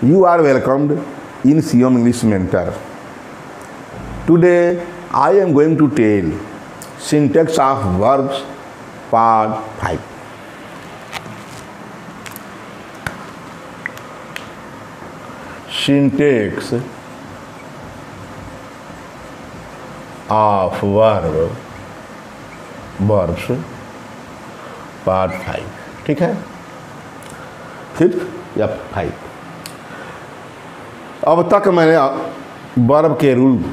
You are welcomed in Siom English Mentor. Today I am going to tell syntax of verbs part 5. Syntax of verbs part 5, ठीक है, 5 या 5। अब तक मैंने verb के rule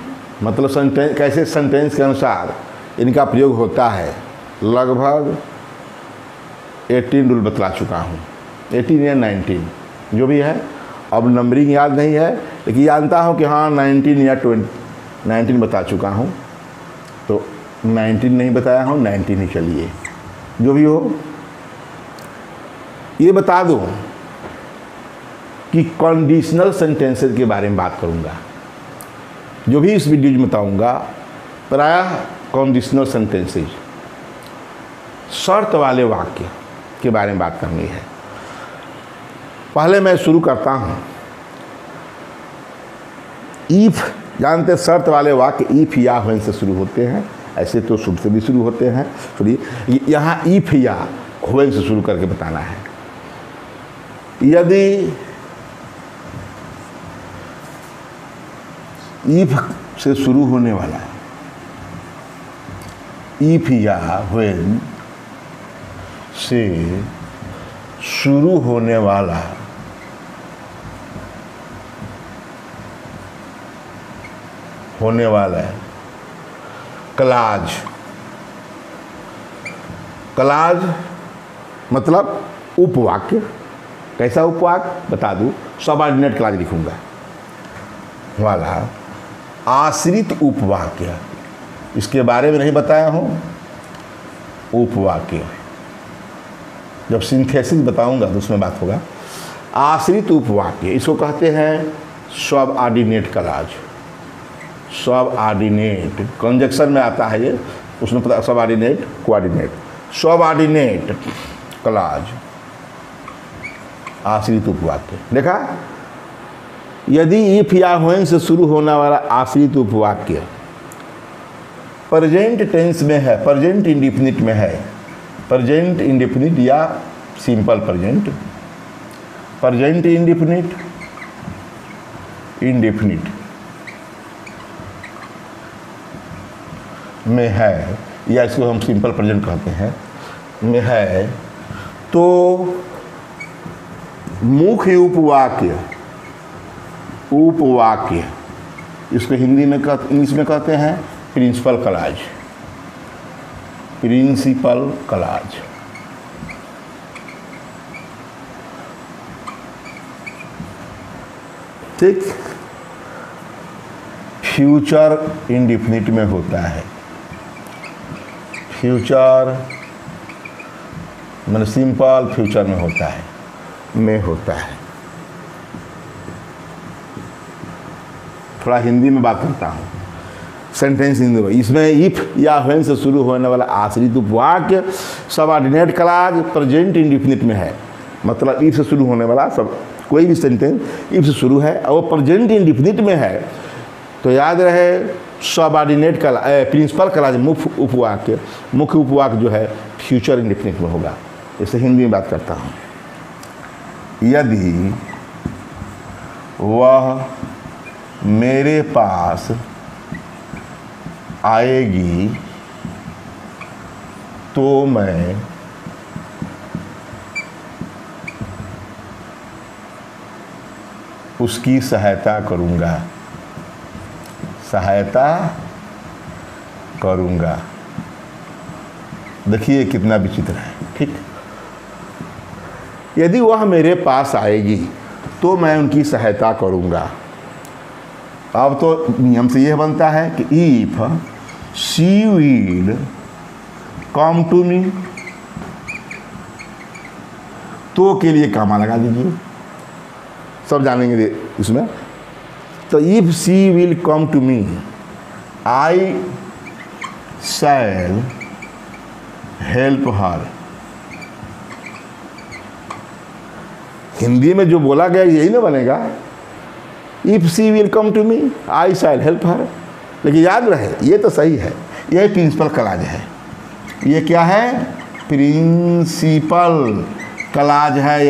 मतलब सेंटेंस कैसे सेंटेंस के अनुसार इनका प्रयोग होता है लगभग 18 रूल बतला चुका हूँ, 18 या 19 जो भी है। अब नंबरिंग याद नहीं है लेकिन जानता हूँ कि हाँ 19 या 19 बता चुका हूँ, तो 19 नहीं बताया हूँ, 19 ही चलिए, जो भी हो। ये बता दूँ कि कंडीशनल सेंटेंसेस के बारे में बात करूँगा, जो भी इस वीडियो में बताऊँगा प्रायः कंडीशनल सेंटेंसेस शर्त वाले वाक्य के बारे में बात करनी है। पहले मैं शुरू करता हूँ इफ, जानते शर्त वाले वाक्य इफ या व्हेन से शुरू होते हैं, ऐसे तो शुरू से भी शुरू होते हैं, सुनिए यहाँ इफ या व्हेन से शुरू करके बताना है। यदि इफ से शुरू होने वाला इफ या व्हेन से शुरू होने वाला क्लाज, क्लाज मतलब उपवाक्य। कैसा उपवाक्य बता दूं, सबऑर्डिनेट क्लाज लिखूंगा वाला आश्रित उपवाक्य, इसके बारे में नहीं बताया हूं। उपवाक्य जब सिंथेसिस बताऊंगा तो उसमें बात होगा। आश्रित उपवाक्य इसको कहते हैं सबऑर्डिनेट क्लाज। सबऑर्डिनेट कंजक्शन में आता है ये, उसमें पता सबऑर्डिनेट कोऑर्डिनेट, सबऑर्डिनेट क्लाज आश्रित उपवाक्य। देखा, यदि इफ या व्हेन से शुरू होने वाला आश्रित उपवाक्य प्रेजेंट टेंस में है, प्रेजेंट इंडेफिनिट में है, प्रेजेंट इंडेफिनिट या simple present, present indefinite, indefinite में है, या इसको हम सिंपल प्रेजेंट कहते हैं, में है, तो मुख्य उपवाक्य, उपवाक्य इसको हिंदी में इंग्लिश में कहते हैं प्रिंसिपल क्लाज, प्रिंसिपल क्लाज। ठीक, फ्यूचर इंडेफिनिट में होता है, फ्यूचर मतलब सिंपल फ्यूचर में होता है, थोड़ा हिंदी में बात करता हूँ, सेंटेंस हिंदी में। इसमें इफ या व्हेन से शुरू होने वाला आश्रित उपवाक्य सबऑर्डिनेट क्लाज प्रेजेंट इंडेफिनिट में है, मतलब इफ से शुरू होने वाला सब कोई भी सेंटेंस इफ से शुरू है और वो प्रेजेंट इंडेफिनिट में है, तो याद रहे सबऑर्डिनेट क्लाज प्रिंसिपल क्लाज मुख्य उपवाक्य जो है फ्यूचर इंडेफिनिट में होगा। इसे हिंदी में बात करता हूँ। यदि वह मेरे पास आएगी तो मैं उसकी सहायता करूँगा। देखिए कितना विचित्र है। ठीक, यदि वह मेरे पास आएगी तो मैं उनकी सहायता करूँगा। अब तो नियम से यह बनता है कि if she will come to me, तो के लिए कामा लगा दीजिए, सब जानेंगे इसमें। तो if she will come to me I shall help her, Hindi में जो बोला गया यही ना बनेगा। If she will come to me I shall help her. लेकिन याद रहे ये तो सही है, यही प्रिंसिपल क्लॉज है। ये क्या है? प्रिंसिपल क्लॉज है,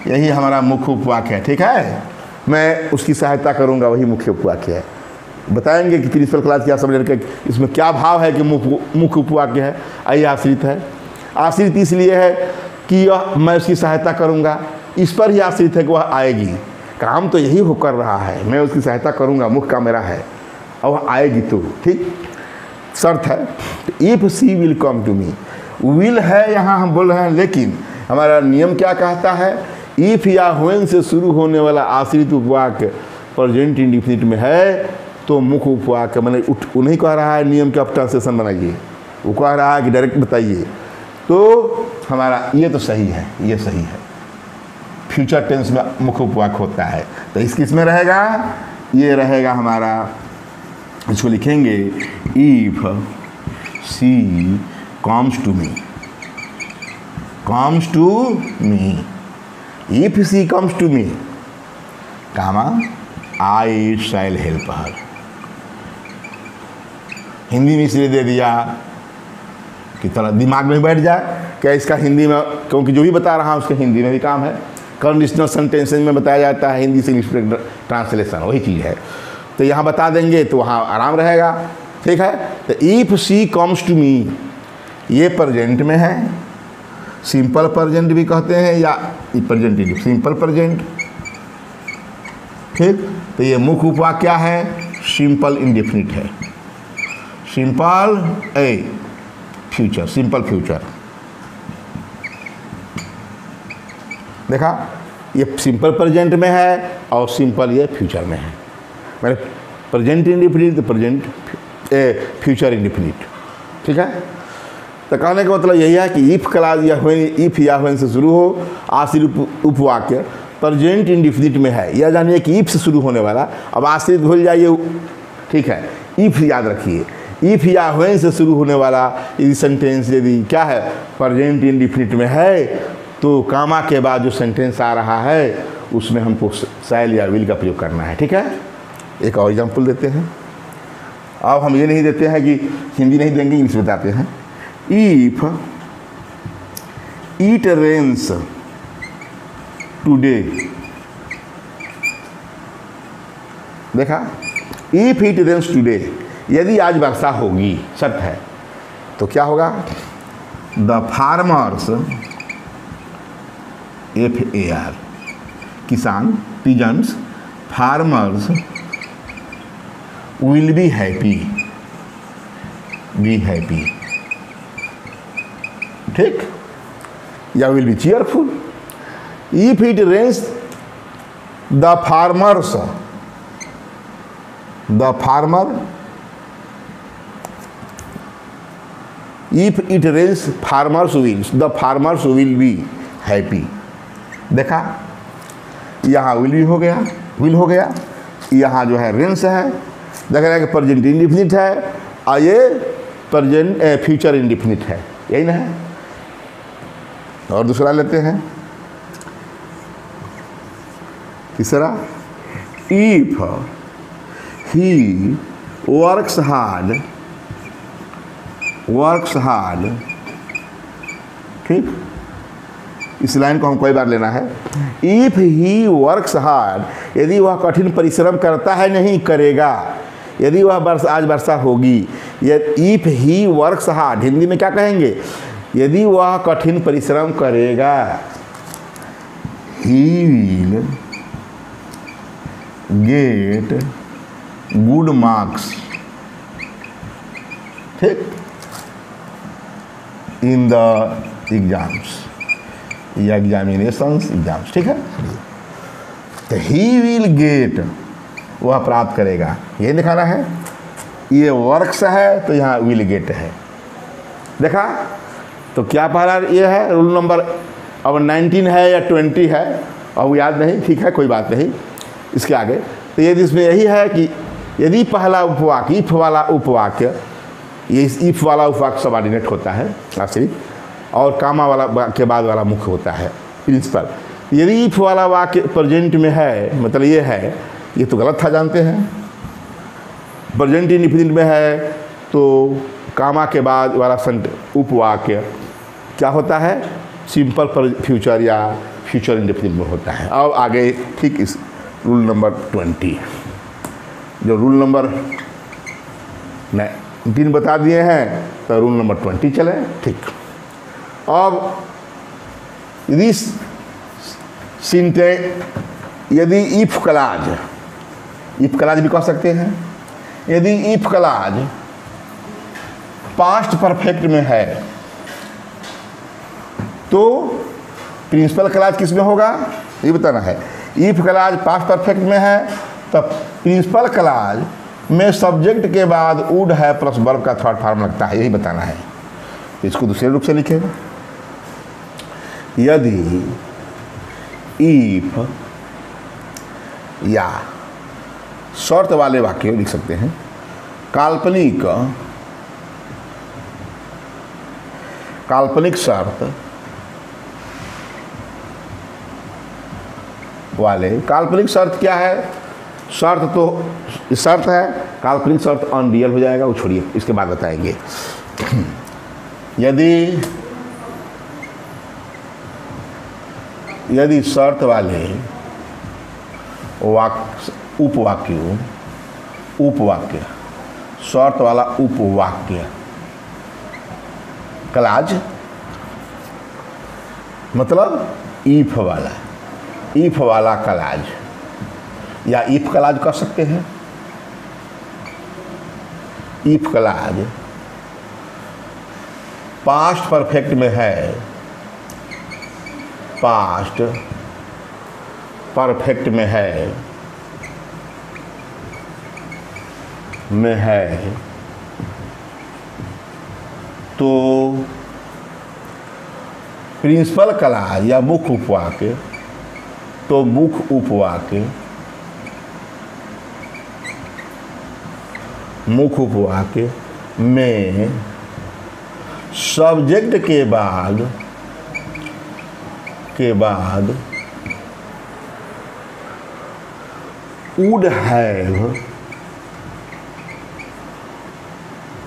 यही हमारा मुख्य उपवाक्य है। ठीक है, मैं उसकी सहायता करूंगा, वही मुख्य उपवाक्य है। बताएंगे कि प्रिंसिपल क्लॉज क्या समझ रहे, इसमें क्या भाव है कि मुख्य उपवाक्य है। आइए, आश्रित है। आश्रित इसलिए है कि मैं उसकी सहायता करूंगा, इस पर ही आश्रित है कि वह आएगी। काम तो यही हो कर रहा है, मैं उसकी सहायता करूंगा, मुख्य काम मेरा है, और वह आएगी तो। ठीक, शर्त है। If she will come to me, will है यहाँ हम बोल रहे हैं, लेकिन हमारा नियम क्या कहता है? इफ़ या व्हेन से शुरू होने वाला आश्रित उपवाक्य प्रेजेंट इंडेफिनिट में है तो मुख्य उपवाक्य मैंने उन्हीं कह रहा है नियम के आप ट्रांसलेशन बनाइए, वो कह रहा है कि डायरेक्ट बताइए। तो हमारा ये तो सही है, ये सही है। फ्यूचर टेंस में मुख्य उपवाक्य होता है, तो किस में रहेगा? ये रहेगा हमारा, इसको लिखेंगे if she comes to me, comes to me, if she comes to me comma I shall help her. Hindi में इसलिए दे दिया कि थोड़ा दिमाग में बैठ जाए क्या इसका हिंदी में, क्योंकि जो भी बता रहा हूँ उसके हिंदी में भी काम है। कंडीशनल सेंटेंसेस में बताया जाता है हिंदी से इंग्लिश ट्रांसलेशन, वही चीज़ है। तो यहाँ बता देंगे तो वहाँ आराम रहेगा। ठीक है, तो if she comes to me, ये प्रेजेंट में है, सिंपल प्रेजेंट भी कहते हैं या प्रेजेंट सिंपल प्रेजेंट। ठीक, तो ये मुख्य उपवाक्य क्या है? सिंपल इंडेफिनिट है, सिंपल फ्यूचर, सिंपल फ्यूचर। देखा, ये सिंपल प्रेजेंट में है और सिंपल ये फ्यूचर में है। मैंने present indefinite, present future indefinite. ठीक है, तो कहने का मतलब यही है कि इफ़ क्लॉज या व्हेन, इफ़ या व्हेन से शुरू हो आश्रित उपवाक्य प्रेजेंट इंडेफिनिट में है। यह जानिए कि इफ़ से शुरू होने वाला, अब आश्रित भूल जाइए। ठीक है, इफ़ याद रखिए, इफ़ या व्हेन से शुरू होने वाला यदि सेंटेंस यदि क्या है? प्रेजेंट इंडेफिनिट में है, तो कामा के बाद जो सेंटेंस आ रहा है उसमें हमको शैल या विल का प्रयोग करना है। ठीक है, एक और एग्जाम्पल देते हैं। अब हम ये नहीं देते हैं कि हिंदी नहीं देंगे, इंग्लिश बताते हैं। इफ इट रेन्स टुडे, देखा, इफ इट रेन्स टुडे, यदि आज वर्षा होगी, शर्त है, तो क्या होगा? द फार्मर्स, FAR, किसान, pigeons, farmers will be happy, be happy. ठीक, या will be cheerful. If it rains the farmers, the farmer, if it rains farmers will, the farmers will be happy. देखा, यहाँ विल भी हो गया, will हो गया, यहाँ जो है रेन्स है, देख रहे हैं कि प्रेजेंट इंडेफिनिट है और ये प्रेजेंट फ्यूचर इंडेफिनिट है, यही ना है। और दूसरा लेते हैं, तीसरा, if he works hard, works hard. ठीक, इस लाइन को हम कई बार लेना है। इफ ही वर्क्स हार्ड, यदि वह कठिन परिश्रम करता है, नहीं करेगा, यदि वह आज वर्षा होगी। If he works hard, Hindi में क्या कहेंगे? यदि वह कठिन परिश्रम करेगा, he will get good marks. ठीक, इन द एग्जाम्स या एग्जामिनेशंस, एग्जाम्स। ठीक है, तो ही विल गेट, वह प्राप्त करेगा, ये दिखाना है। ये वर्क्स है तो यहाँ विल गेट है। देखा, तो क्या पहला ये है रूल नंबर, अब 19 है या 20 है, अब याद नहीं, ठीक है, कोई बात नहीं। इसके आगे तो ये इसमें यही है कि यदि पहला उपवाक्य, इफ वाला उपवाक्य, ये इफ वाला उपवाक्य सबऑर्डिनेट होता है आश्रित, और कामा वाला के बाद वाला मुख्य होता है प्रिंसिपल। यदि इफ वाला वाक्य प्रेजेंट में है, मतलब ये है, ये तो गलत था जानते हैं। प्रेजेंट इंडिफिनिट में है तो कामा के बाद वाला उपवाक्य क्या होता है, सिंपल फ्यूचर या फ्यूचर इंडिफिनिट में होता है। अब आगे ठीक इस रूल नंबर 20, जो रूल नंबर 19 बता दिए हैं, तो रूल नंबर 20 चले। ठीक, अब यदि इफ क्लाज भी कह सकते हैं, यदि इफ क्लाज पास्ट परफेक्ट में है तो प्रिंसिपल क्लाज किस में होगा ये बताना है। इफ क्लाज पास्ट परफेक्ट में है तब प्रिंसिपल क्लाज में सब्जेक्ट के बाद वुड है प्लस वर्ब का थर्ड फॉर्म लगता है, यही बताना है। इसको दूसरे रूप से लिखें, यदि इफ या शर्त वाले वाक्य लिख सकते हैं, काल्पनिक शर्त वाले, काल्पनिक शर्त क्या है, शर्त तो शर्त है, काल्पनिक शर्त अनरियल हो जाएगा, वो छोड़िए इसके बाद बताएंगे। यदि शर्त वाले उपवाक्य शर्त वाला उपवाक्य क्लाज, मतलब इफ वाला क्लाज या इफ क्लाज कर सकते हैं। इफ क्लाज पास्ट परफेक्ट में है, पास्ट परफेक्ट में है तो प्रिंसिपल क्लाज या मुख्य उपवाक्य, तो मुख्य उपवाक्य में सब्जेक्ट के बाद वुड हैव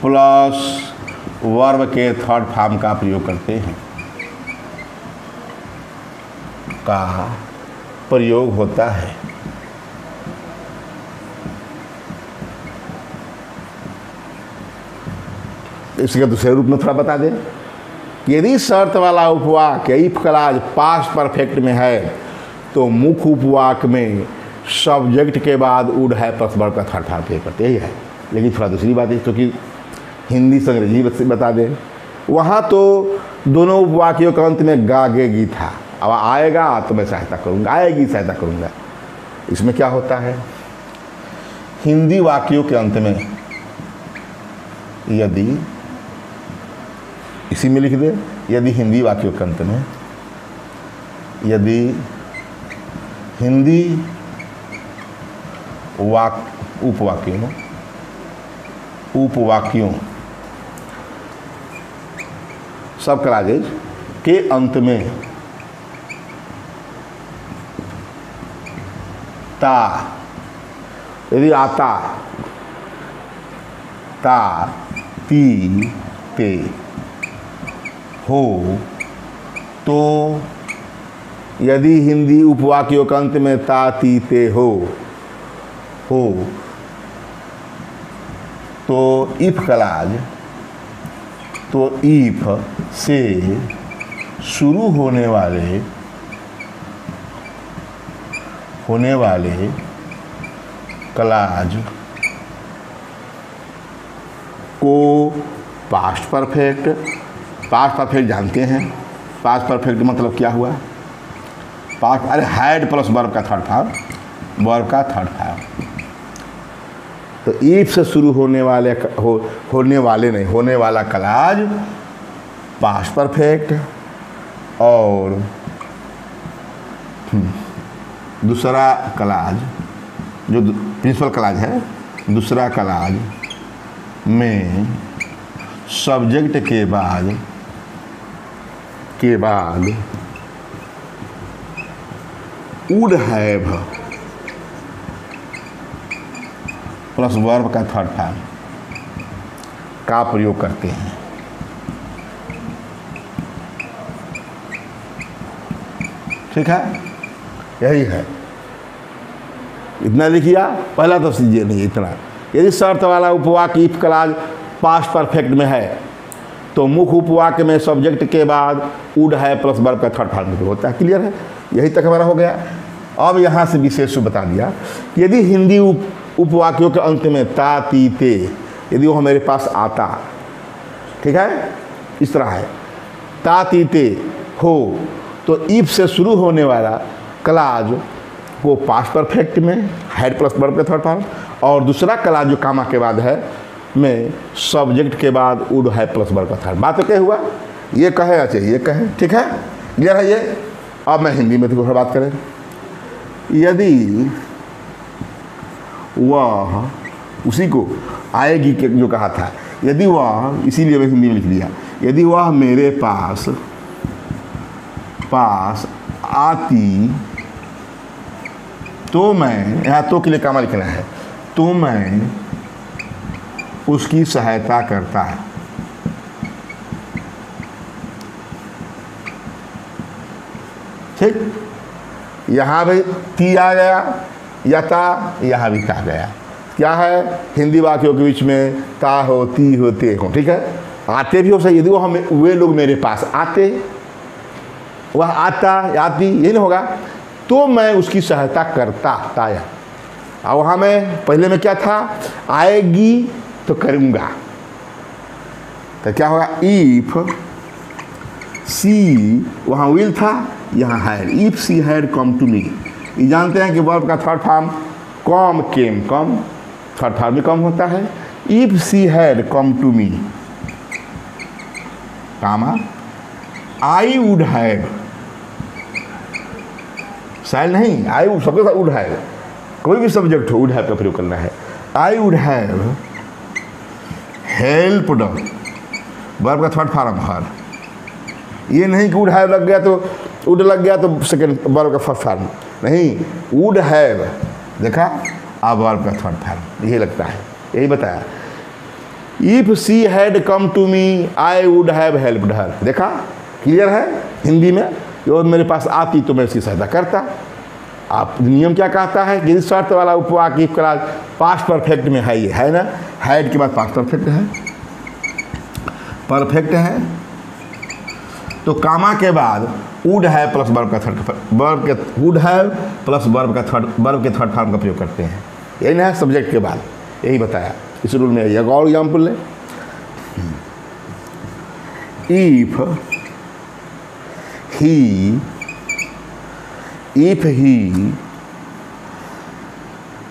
प्लस वर्ब के थर्ड फॉर्म का प्रयोग करते हैं, का प्रयोग होता है। इसके दूसरे रूप में थोड़ा बता दें, यदि शर्त वाला उपवाक्य इफ क्लाज पास्ट परफेक्ट में है तो मुख्य उपवाक्य में सब्जेक्ट के बाद वुड है प्लस वर्ब का थर्ड फॉर्म प्रयोग करते, यही है। लेकिन थोड़ा दूसरी बात है, क्योंकि हिंदी से अंग्रेजी बता दें, वहाँ तो दोनों उपवाक्यों के अंत में गागेगी था, अब आएगा तो मैं सहायता करूँगा, आएगी सहायता करूँगा। इसमें क्या होता है, हिंदी वाक्यों के अंत में यदि, इसी में लिख दे, यदि हिंदी वाक्यों के अंत में यदि हिंदी उपवाक्यों सब क्लाजेज के अंत में ता यदि आता, ता ती ते हो, तो यदि हिंदी उपवाक्यों के अंत में ता ती ते हो तो इफ क्लाज, तो इफ से शुरू होने वाले क्लाज को पास्ट परफेक्ट जानते हैं। पास्ट परफेक्ट मतलब क्या हुआ, पास्ट, अरे हैड प्लस वर्ब का थर्ड फॉर्म, तो इफ से शुरू होने वाला क्लाज पास्ट परफेक्ट, और दूसरा क्लाज जो प्रिंसिपल क्लाज है, दूसरा क्लाज में सब्जेक्ट के बाद वुड हैव प्लस वर्ब का थर्ड फॉर्म का प्रयोग करते हैं। ठीक है, यही है। इतना लिखिए, पहला तो सीजिए नहीं इतना। यदि शर्त वाला उपवाक्य इफ क्लॉज पास्ट परफेक्ट में है तो मुख्य उपवाक्य में सब्जेक्ट के बाद वुड है प्लस वर्ब का थर्ड फॉर्म होता है। क्लियर है, यही तक हमारा हो गया। अब यहाँ से विशेष बता दिया कि यदि हिंदी उपवाक्यों के अंत में ता ती ते यदि वो मेरे पास आता, ठीक है, इस तरह है ता ती ते हो, तो इफ से शुरू होने वाला क्लॉज को पास्ट परफेक्ट में हैड प्लस वर्ब का थर्ड फॉर्म, और दूसरा क्लॉज जो कामा के बाद है में सब्जेक्ट के बाद वुड है प्लस वर्ब का थर्ड। बात तो क्या हुआ, ये कहे अच्छा ये कहे, ठीक है, क्लियर है ये। अब मैं हिंदी में थोड़ा बात करें। यदि वह, उसी को आएगी के जो कहा था, यदि वह, इसीलिए मैं हिंदी में लिख दिया, यदि वह मेरे पास आती तो मैं, यहाँ तो के लिए कामा लिखना है, तो मैं उसकी सहायता करता है। ठीक, यहाँ भी ती आ गया या ता, यहाँ भी ता गया। क्या है, हिंदी वाक्यों के बीच में ता हो, ती हो, ते हो, ठीक है। आते भी हो सही, यदि वो हम वे लोग मेरे पास आते, वह आता आती, यही नहीं होगा, तो मैं उसकी सहायता करता, ताया। और वहाँ में पहले में क्या था, आएगी तो करूँगा, तो क्या होगा, इफ सी, वहाँ विल था, यहाँ had, if she had come to me. ये जानते हैं कि वर्ब का third form come, came, come, third form भी कम होता है। If she had come to me comma I would have, शायद नहीं, आई वुड, सबके साथ वुड हैव, कोई भी सब्जेक्ट हो वुड हैव का प्रयोग करना है। आई वुड हैव हेल्प्ड, वर्ब का थर्ड फॉर्म हर, ये नहीं कि वुड हैव लग गया तो वुड लग गया तो सेकंड वर्ब का फर्स्ट फॉर्म, नहीं, वुड हैव, देखा, अब वर्ब का थर्ड फॉर्म, यही लगता है, यही बताया। If she had come to me I would have helped her, देखा, क्लियर है। हिंदी में वो मेरे पास आती तो मैं उसकी सहायता करता। आप नियम क्या कहता है कि शर्त वाला उपवाक्य इफ क्लॉज पास्ट परफेक्ट में है, ये है ना, हैड के बाद पास्ट परफेक्ट है, परफेक्ट है, तो कामा के बाद वुड है प्लस वर्ब का थर्ड, वर्ब के वुड है प्लस वर्ब के थर्ड फॉर्म का प्रयोग करते हैं, यही ना है, सब्जेक्ट के बाद, यही बताया इस रूल में। एक और एग्जाम्पल लें, if he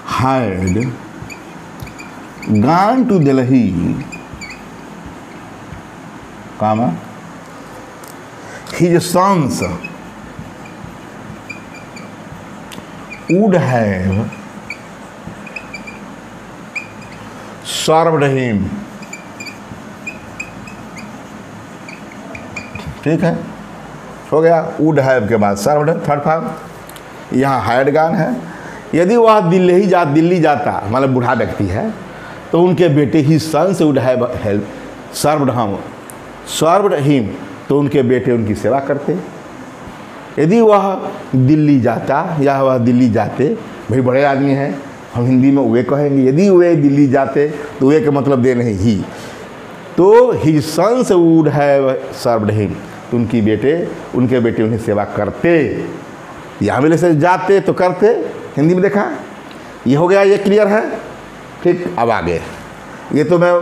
had gone to Delhi, comma, his sons would have served him, ठीक है, हो गया। वुड हैव के बाद सर्वड थर्ड फॉर्म, यहाँ हैड गॉन है। यदि वह दिल्ली जाता, मतलब बूढ़ा व्यक्ति है, तो उनके बेटे ही सन से would have help served him, तो उनके बेटे उनकी सेवा करते। यदि वह दिल्ली जाता या वह दिल्ली जाते, भाई बड़े आदमी हैं, हम हिंदी में वे कहेंगे, यदि वे दिल्ली जाते तो वे का मतलब दे नहीं ही, तो his sons would have served him, तो उनके बेटे उन्हें सेवा करते। यहाँ भी से जाते तो करते, हिंदी में देखा, ये हो गया, ये क्लियर है। ठीक, अब आगे ये तो मैं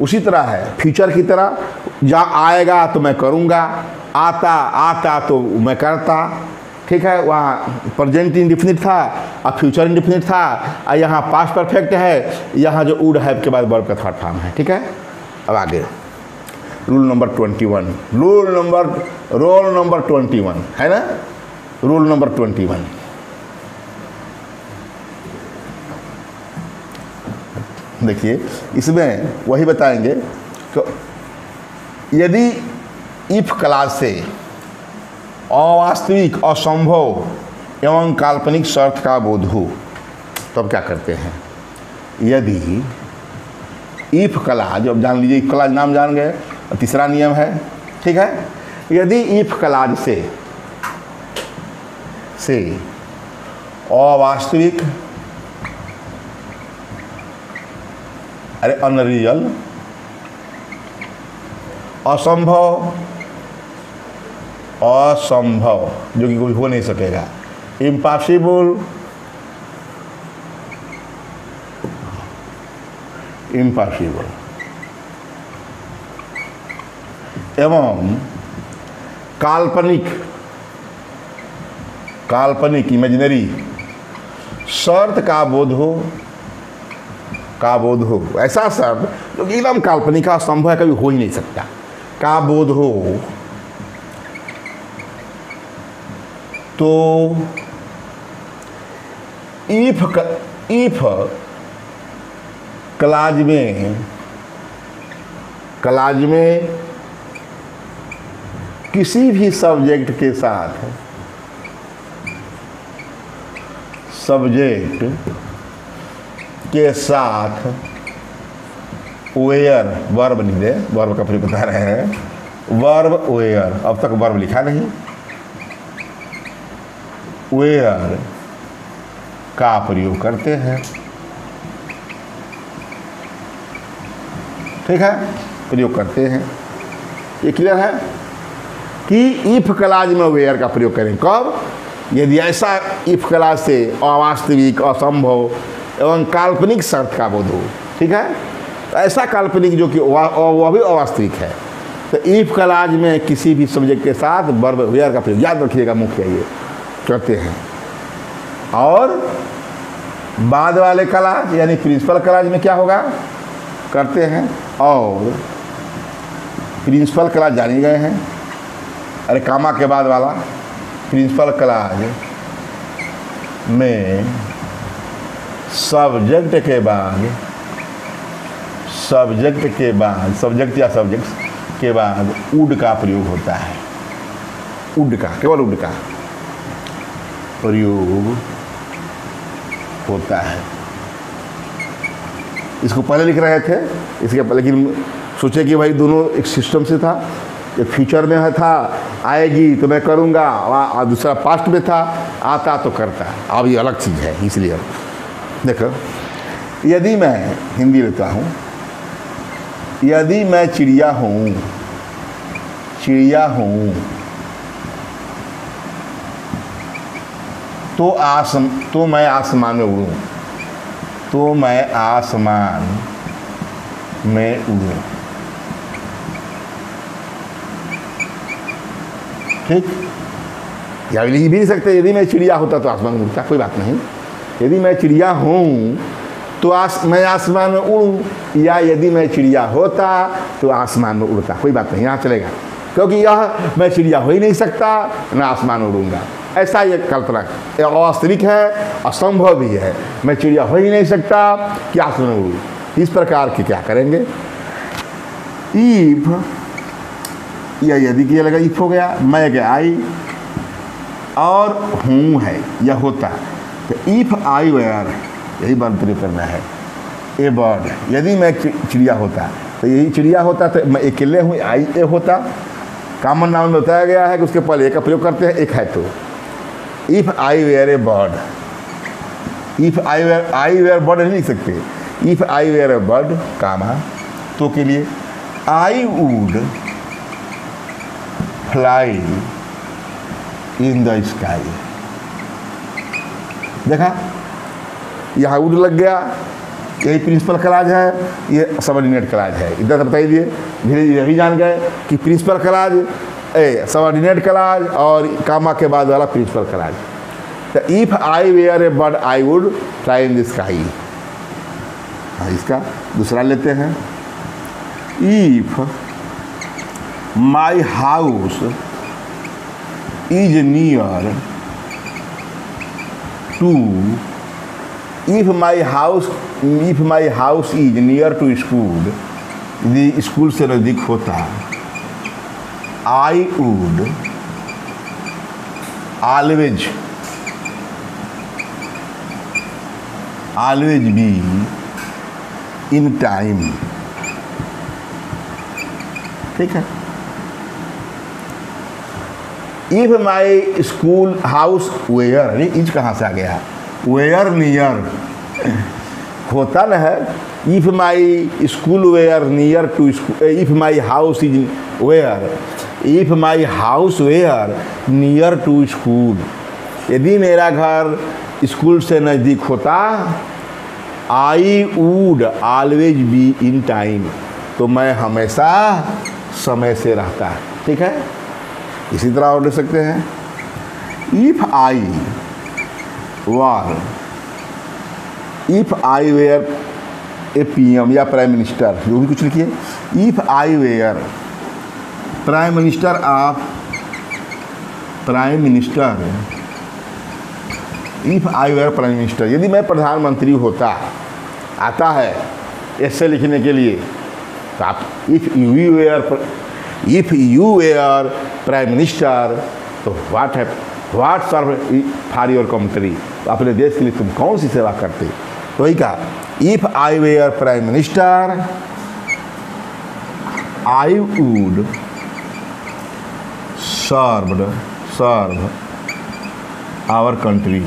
उसी तरह है, फ्यूचर की तरह, जहाँ आएगा तो मैं करूँगा, आता तो मैं करता, ठीक है। वहाँ प्रेजेंट इंडिफिनिट था, अब फ्यूचर इंडिफिनिट था, और यहाँ पास्ट परफेक्ट है, यहाँ जो वुड हैव के बाद वर्ब का थर्ड फॉर्म है, ठीक है। अब आगे रूल नंबर 21, रोल नंबर 21 है ना, रूल नंबर 21। देखिए इसमें वही बताएंगे कि यदि इफ क्लॉज से अवास्तविक, असंभव एवं काल्पनिक शर्त का बोध हो, तब क्या करते हैं? यदि इफ क्लॉज, अब जान लीजिए, इफ क्लॉज नाम जान गए, तीसरा नियम है, ठीक है। यदि इफ क्लॉज से अवास्तविक, अरे अनरियल, असंभव, असंभव जो कि कोई हो नहीं सकेगा, इम्पॉसिबल, इम्पॉसिबल, एवं काल्पनिक, काल्पनिक इमेजिनरी शर्त का बोध हो, का बोध हो, ऐसा शर्त जो कि एकदम काल्पनिक का संभव है, कभी हो ही नहीं सकता, का बोध हो, तो इफ क्लॉज में किसी भी सब्जेक्ट के साथ, सब्जेक्ट के साथ वेयर, वर्ब नहीं दे, वर्ब का प्रयोग बता रहे हैं, वर्ब वेयर, अब तक वर्ब लिखा नहीं, वेयर का प्रयोग करते हैं, ठीक है, प्रयोग करते हैं। ये क्लियर है कि इफ क्लॉज में वेयर का प्रयोग करें, कब? यदि ऐसा इफ क्लॉज से अवास्तविक, असंभव एवं काल्पनिक शर्त का बोध हो, ठीक है, तो ऐसा काल्पनिक जो कि वह भी अवास्तविक है, तो इफ क्लॉज में किसी भी सब्जेक्ट के साथ वर्ब वेयर का प्रयोग, याद रखिएगा, मुख्य ये करते हैं। और बाद वाले क्लॉज यानी प्रिंसिपल क्लॉज में क्या होगा? करते हैं। और प्रिंसिपल क्लॉज जाने गए हैं, अरे कामा के बाद वाला प्रिंसिपल क्लॉज में सब्जेक्ट के बाद, सब्जेक्ट या सब्जेक्ट्स के बाद वुड का प्रयोग होता है, वुड का, केवल वुड का प्रयोग होता है। इसको पहले लिख रहे थे, इसके पहले, लेकिन सोचे कि भाई दोनों एक सिस्टम से था, एक फ्यूचर में था, आएगी तो मैं करूँगा, और दूसरा पास्ट में था, आता तो करता, अब ये अलग चीज़ है। इसलिए देखो, यदि मैं हिंदी लेता हूँ, यदि मैं चिड़िया हूँ, तो मैं आसमान में उड़ूँ, तो मैं आसमान में उड़ूँ, ठीक। या लिख भी नहीं सकते, यदि मैं चिड़िया होता तो आसमान में उड़ता, कोई बात नहीं। यदि मैं चिड़िया हूँ तो मैं आसमान में उड़ूँ, या यदि मैं चिड़िया होता तो आसमान में उड़ता, कोई बात नहीं, यहाँ चलेगा, क्योंकि यह मैं चिड़िया हो ही नहीं सकता, मैं आसमान में उड़ूँगा, ऐसा ये कल्पना अवास्तविक है, असंभव भी है। मैं चिड़िया हो ही नहीं सकता कि आसमान में उड़ूँ। इस प्रकार के क्या करेंगे? इफ, या यदि किया लगा, इफ हो गया, मैं क्या आई, और हूँ है या होता, तो इफ आई वेयर, यही बात प्रयोग करना है। ए बर्ड, यदि मैं चिड़िया होता, तो यही चिड़िया होता, तो मैं अकेले हूँ, आई ए होता। कॉमन नाउन में बताया गया है कि उसके पहले ए का प्रयोग करते हैं, एक है तो। If I were a bird, if I were bird नहीं लिख सकते, if I were a bird, comma, तो के लिए I would fly in the sky. देखा, यहाँ वुड लग गया, यही प्रिंसिपल क्लॉज है, ये सबऑर्डिनेट क्लॉज है। इधर से बताइए, धीरे धीरे भी जान गए कि प्रिंसिपल क्लॉज, सबऑर्डिनेट क्लॉज और कामा के बाद वाला प्रिंसिपल क्लॉज। तो if I were a bird I would fly in the sky. इसका दूसरा लेते हैं, if my house is near to, if my house is near to school, यदि स्कूल से नज़दीक होता, I would always always be in time. ठीक है। If my school house were, अरे इज कहाँ से आ गया, वेयर नियर होता ना है। If my school were near to school, if my house is were, if my house were near to school, यदि मेरा घर स्कूल से नज़दीक होता, I would always be in time, तो मैं हमेशा समय से रहता है। ठीक है। इसी तरह और लिख सकते हैं, if I were, if I were a PM या प्राइम मिनिस्टर, जो भी कुछ लिखिए, if I were prime minister of, prime minister, if I were prime minister, यदि मैं प्रधानमंत्री होता, आता है ऐसे लिखने के लिए, तो आप if you were prime minister, तो what serve for your country, अपने देश के लिए तुम कौन सी सेवा करते। तो वही कहा, if I were prime minister I would serve our country.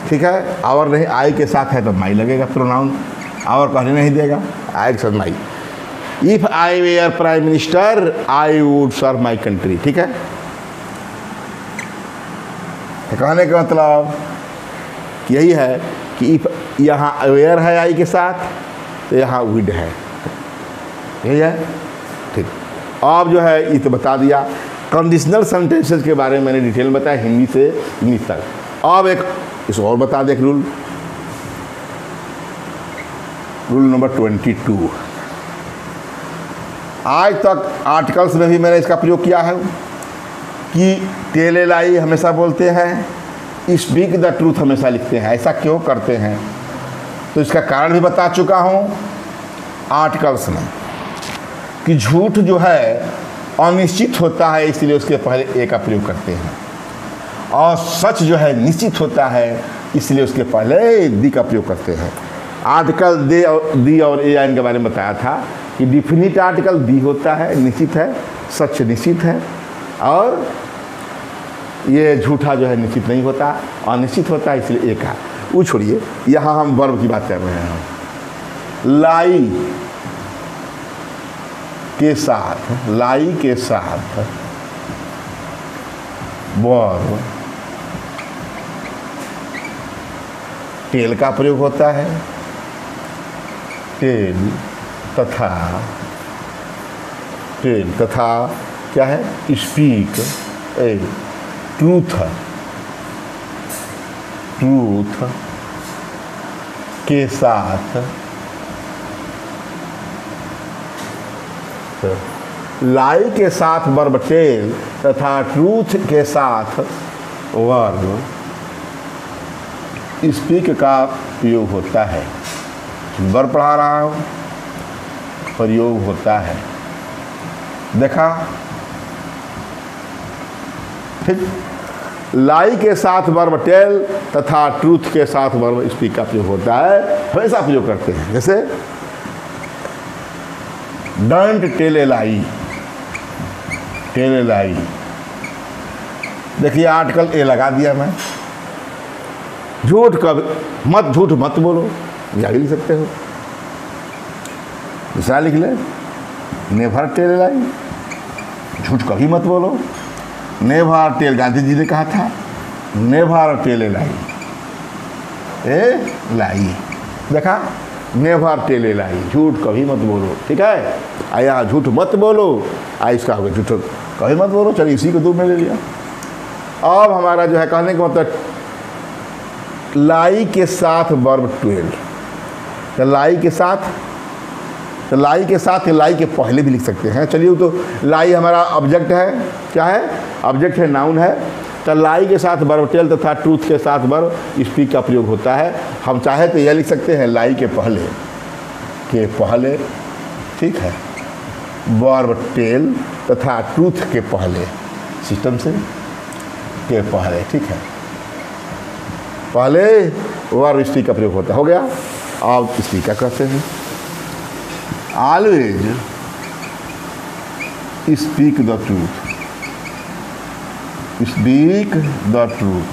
ठीक है। आवर नहीं, आई के साथ है तो माई लगेगा, प्रोनाउन आवर कहने नहीं देगा, आई के साथ my. If I were prime minister I would serve my country. ठीक है। कहने का मतलब यही है कि इफ यहाँ वेयर है आई के साथ, तो यहाँ वुड है, यही है। ठीक। अब जो है ये तो बता दिया, कंडीशनल सेंटेंसेस के बारे में मैंने डिटेल में बताया, हिंदी से इंग्लिश तक। अब एक इस और बता दे, रूल नंबर 22। आज तक आर्टिकल्स में भी मैंने इसका प्रयोग किया है कि टेल ए लाई हमेशा बोलते हैं, स्पीक द ट्रूथ हमेशा लिखते हैं। ऐसा क्यों करते हैं, तो इसका कारण भी बता चुका हूँ आर्टिकल्स में, कि झूठ जो है अनिश्चित होता है, इसलिए उसके पहले ए का प्रयोग करते हैं, और सच जो है निश्चित होता है, इसलिए उसके पहले दी का प्रयोग करते हैं। आर्टिकल दी और ए इनके बारे में बताया था कि डिफिनिट आर्टिकल दी होता है, निश्चित है, सच निश्चित है, और ये झूठा जो है निश्चित नहीं होता, अनिश्चित होता है, इसलिए ए का। वो छोड़िए, यहाँ हम वर्ब की बात कर रहे हैं। लाई के साथ, लाई के साथ वर्ब टेल का प्रयोग होता है। टेल तथा क्या है, स्पीक, ट्रूथ के साथ, लाई के साथ वर्ब टेल तथा ट्रूथ के साथ वर्ब स्पीक का प्रयोग होता है। वर्ब पढ़ा रहा हूँ, प्रयोग होता है। देखा, ठीक। लाई के साथ वर्ब टेल तथा ट्रूथ के साथ वर्ब स्पीक का प्रयोग होता है, हमेशा प्रयोग करते हैं। जैसे don't tell a lie, tell a lie, देखिए आर्टिकल ए लगा दिया मैं, झूठ मत बोलो, या लिख सकते हो, दूसरा लिख ले, नेवर टेल ए लाई, झूठ कभी मत बोलो। नेवर टेल, गांधी जी ने कहा था, नेवर टेल ए लाई, देखा, नेवर टेल ए लाई, झूठ कभी मत बोलो। ठीक है। आया झूठ मत बोलो, इसका हो गया झूठ कभी मत बोलो। चलिए इसी को दो में ले लिया। अब हमारा जो है कहने का मतलब, लाई के साथ वर्ब ट्वेल, तो लाई के साथ लाई के पहले भी लिख सकते हैं। चलिए, तो लाई हमारा ऑब्जेक्ट है, क्या है, ऑब्जेक्ट है, नाउन है। तो लाई के साथ वर्ब टेल तथा ट्रूथ के साथ वर्ब स्पीक का प्रयोग होता है। हम चाहे तो यह लिख सकते हैं, लाई के पहले, ठीक है, वर्ब टेल तथा ट्रूथ के पहले, सिस्टम से के पहले, ठीक है, पहले वर्ब स्पीक का प्रयोग होता है। हो गया। अब स्पीक क्या कहते हैं? Always speak the truth, speak the truth,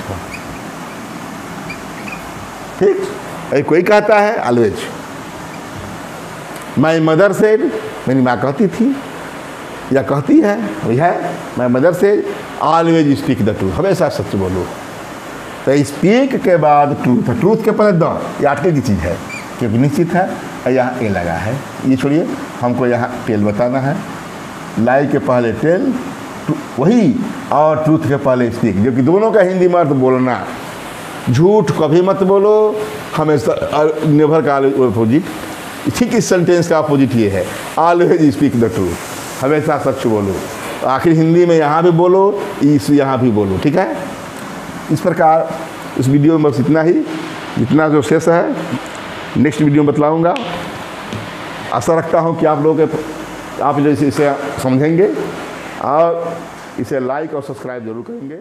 ठीक। कोई कहता है ऑलवेज, माई मदर से, मेरी माँ कहती थी या कहती है, वही है, माई मदर से ऑलवेज स्पीक द ट्रूथ, हमेशा सच बोलो। तो स्पीक के बाद ट्रूथ, ट्रूथ के पहले द, ये आर्टिकल की चीज़ है क्योंकि निश्चित है, और यहाँ ए लगा है। ये छोड़िए, हमको यहाँ टेल बताना है। लाई के पहले टेल, वही, और ट्रूथ के पहले स्पीक, जो कि दोनों का हिंदी में अर्थ बोलना। झूठ कभी मत बोलो, हमेशा, नेवर का अपोजिट, ठीक इस सेंटेंस का अपोजिट ये है, ऑलवेज स्पीक द ट्रूथ, हमेशा सच बोलो। आखिर हिंदी में यहाँ भी बोलो, इस यहाँ भी बोलो, ठीक है। इस प्रकार इस वीडियो में बस इतना ही, जितना जो शेष है नेक्स्ट वीडियो में बतलाऊँगा। आशा रखता हूँ कि आप लोग आप जैसे इसे समझेंगे और इसे लाइक और सब्सक्राइब जरूर करेंगे।